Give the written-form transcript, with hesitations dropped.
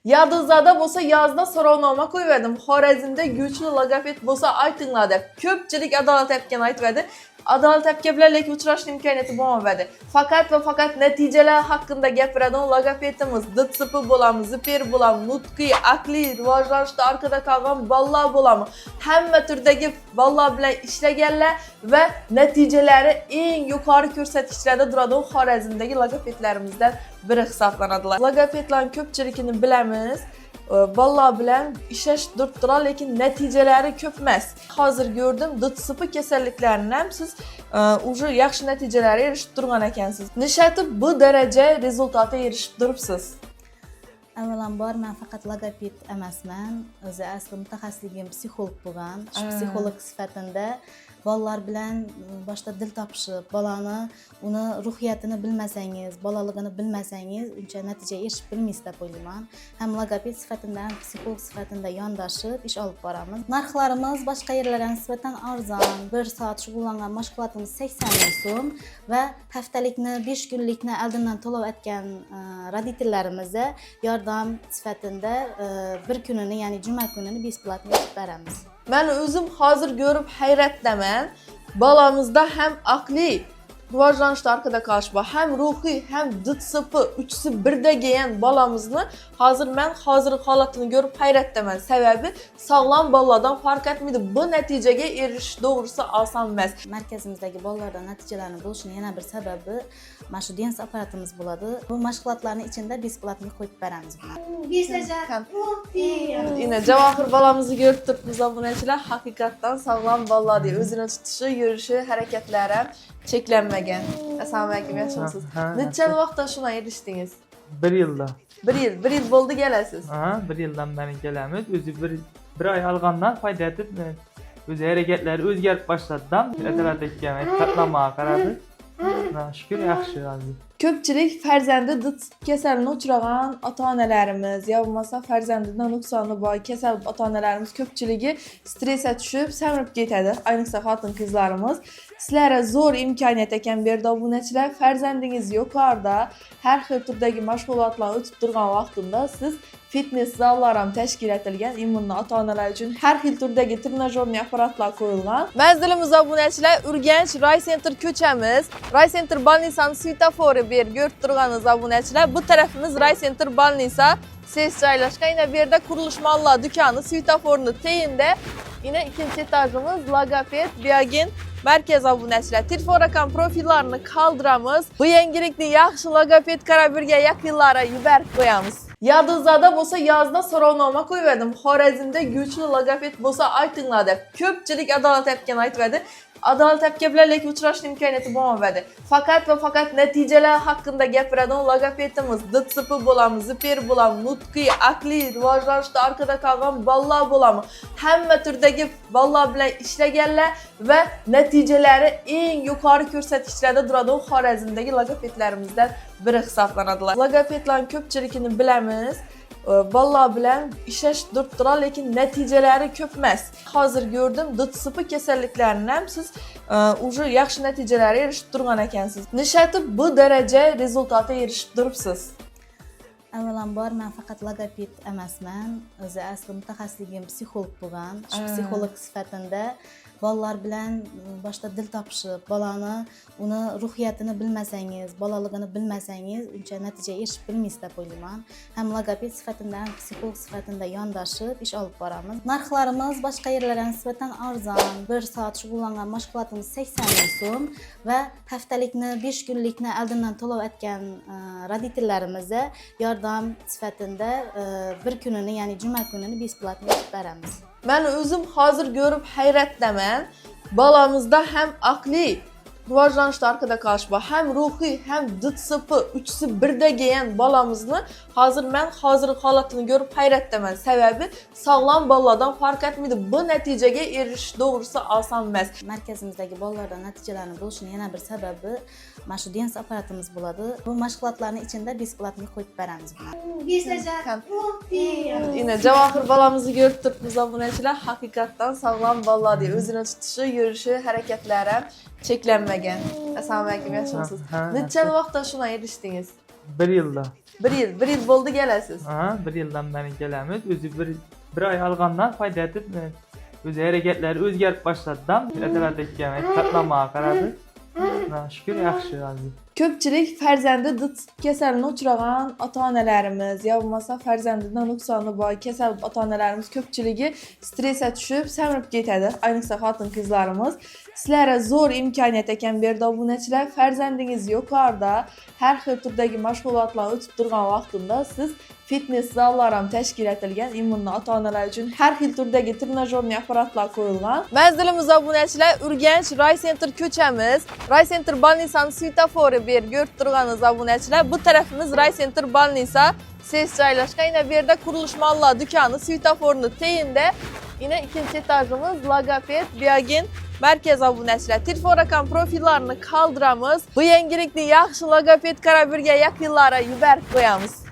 Yadınızda bo'lsa yozda so'rovnoma qo'ygandim. Xorazmda güçlü logoped bo'lsa aytinglar deb. Ko'pchilik Adolat apga aytibdi. Adolat apga bilan lekin uchrash imkoniyati bo'lmadi. Faqat va faqat natijalar haqida gapiradigan logopedimiz DTSP bo'lamiz, Zipper bo'lamiz, nutqiy, aqliy rivojlanishda orqada qolgan bolalar bo'lamiz. Hamma turdagi bolalar bilan ishlaganlar va natijalari eng yuqori ko'rsatkichlarda turadigan Xorazmdagi logopedlarimizdan biri hisoblanadilar. Logopedlarning ko'pchiligini bilamiz. Bolalar bilan ishlash duribdilar, lekin natijalari ko'p emas. Hozir ko'rdim, DTSP kasalliklarini ham siz уже yaxshi natijalarga erishib turgan ekansiz. Nishati bu daraja rezultatga erishib turibsiz. Avvalambor men faqat logoped emasman. O'zi asli mutaxassisligim psixolog bo'lgan. Shu psixolog sifatida bolalar bilan boshda dil topishib, bolani uni ruhiyatini bilmasangiz, bolaligini bilmasangiz, uncha natija erishib bilmaysiz deb o'ylayman. Ham logoped sifatida ham psixolog sifatida yondashib ish olib boramiz. Narxlarimiz boshqa yerlarga nisbatan arzon. 1 soat shug'ullangan mashg'ulotimiz 80 ming so'm va haftalikni 5 kunlikni oldindan to'lov etgan raditellarimizga yordam sifatida bir kunini, ya'ni juma kunini besplatni berib beramiz. Men o'zim hozir ko'rib hayratdaman. Bolamizda ham aqliy rivojlanishda orqada qolish bor, ham ruhiy, ham DTSP uchisi birda kelgan bolamizni hozir men hozirgi holatini ko'rib hayratdaman. Sababi sog'lom bolalardan farq etmaydi. Bu natijaga erishish to'g'risi oson emas. Markazimizdagi bolalardan natijalarni bo'lishini yana bir sababi mana shu dens apparatimiz bo'ladi. Bu mashg'ulotlarning ichida besplatni qo'yib beramiz. Yine Javohir bolamizni ko'rib turibmiz obunachilar. Haqiqatdan sog'lom bolalar deb o'zini tutishi, yurishi, harakatlari ham cheklanmagan. Assalomu alaykum, yaxshimisiz? Necha vaqtda shuna erishdingiz? 1 yilda. 1 yil bo'ldi kelasiz. 1 yildan beri kelamiz. O'zi bir oy olgandan foyda etib, o'zi harakatlari o'zgarib boshladi-da. Adolat akam qatlamaga qaradi. Shukr, yaxshi hozir. Ko'pchilik farzandi DTSP kasalini uchragan ota-onalarimiz yo bo'lmasa farzandidan nuqsoni bor kasal ota-onalarimiz ko'pchiligi stressga tushib, samirib ketadi. Ayniqsa xotin-qizlarimiz. Sizlarga zo'r imkoniyat ekan bu yerda obunachilar, farzandingiz yuqorida har xil turdagi mashg'ulotlar o'tib turgan vaqtida siz fitness zallar ham tashkil etilgan, immunli ota-onalar uchun har xil turdagi trenajyorli apparatlar qo'yilgan. Manzilimiz obunachilar Urganch Raycenter ko'chamiz. Raycenter Balnisa'ning svitofori bu yerga ko'rib turganingiz obunachilar. Bu tarafimiz Raycenter Balnisa ses joylashgan. Yana bu yerda qurilish mallar do'koni svitoforni teyinda. Yana ikkinchi etajimiz logoped Biogen markaz obunachilar. Telefon raqam profillarini qoldiramiz. Bu yangilikni yaxshi logoped karabirga yaqinlari yuborib qo'yamiz. Yadınızda bo'lsa yozda so'rovnoma qo'ygandim. Xorazmda güçlü logoped bo'lsa aytinglar deb. Ko'pchilik Adolat apga aytibdi. Adolat apga bilan lekin uchrash imkoniyati bo'lmadi. Faqat va faqat natijalar haqida gapiradigan logopedimiz DTSP bo'lamiz, Zipper bo'lamiz, nutqiy, aqliy rivojlanishda orqada qolgan bolalar bo'lamiz. Hamma turdagi bolalar bilan ishlaganlar va natijalari eng yuqori ko'rsatkichlarda turadigan Xorazmdagi logopedlarimizdan biri hisoblanadilar. Logopedlarning ko'pchiligini bilamiz. Bolalar bilan ishlash duribdilar, lekin natijalari ko'p emas. Hozir ko'rdim, DTSP kasalliklarini ham siz уже yaxshi natijalarga erishib turgan ekansiz. Nishati bu daraja rezultatga erishib turibsiz. Avvalambor men faqat logoped emasman. O'zi asli mutaxassisligim psixolog bo'lgan. Shu psixolog sifatida bolalar bilan boshda dil topishib, bolani uni ruhiyatini bilmasangiz, bolaligini bilmasangiz, uncha natija erishib bilmaysiz deb o'ylayman. Ham logoped sifatida ham psixolog sifatida yondashib ish olib boramiz. Narxlarimiz boshqa yerlarga nisbatan arzon. 1 soat shug'ullangan mashg'ulotimiz 80 ming so'm va haftalikni 5 kunlikni oldindan to'lov etgan raditellarimizga yordam sifatida bir kunini, ya'ni juma kunini besplatni berib beramiz. Men o'zim hozir ko'rib hayratdaman. Bolamizda ham aqliy rivojlanishda orqada qolish bor, ham ruhiy, ham DTSP uchisi birda kelgan bolamizni hozir men hozirgi holatini ko'rib hayratdaman. Sababi sog'lom bolalardan farq etmaydi. Bu natijaga erishish to'g'risi oson emas. Markazimizdagi bolalardan natijalarni bo'lishini yana bir sababi mana shu dens apparatimiz bo'ladi. Bu mashg'ulotlarning ichida besplatni qo'yib beramiz. Yine Javohir bolamizni ko'rib turibmiz obunachilar. Haqiqatdan sog'lom bolalar deb o'zini tutishi, yurishi, harakatlari ham cheklanmagan. Assalomu alaykum, yaxshimisiz? Necha vaqtda shuna erishdingiz? 1 yilda. Bir yıl boldu gelesiz. Ha, bir yıldan beri gelemiz. Özü bir ay algandan fayda edip özü hareketleri özgerip başladıdan etelatdaki yemek tatlamağa qaradı. Şükür yaxşı azı. Köpçülük fərzəndi dıt kəsəlinə uçurağan ata-analarımız, ya olmasa fərzəndindən nöqsanı var, kəsəl ata-analarımız köpçülüyü stresə düşüb, səmrib getədir. Ayniqsa xatın qızlarımız. Sizlərə zor imkaniyyət ekən bir abunəçilər, fərzəndiniz yuqarıda, hər xil turdakı məşğulatlarla ötüb durğan vaxtında siz fitness zallarım təşkil etilgən immunlu ata-analar üçün hər xil turdakı trenajörlü aparatlar qoyulğan. Mənzilimiz abunəçilər Ürgənç Ray Center köçəmiz, Ray Center Balnisanın svetoforu bir görüb durğanız abunəçilər. Bu tərəfimiz Ray Center Balnisa ses joylashgan. Yine bir yerde kuruluş mallar dükkanı svetoforunu teyinde. Yine ikinci etajımız Logoped Biogen Merkez abunəçilər. Telefon rakam profillerini kaldıramız. Bu yengilikli yaxşı logoped karabirge yakınlara yübərk qoyamız.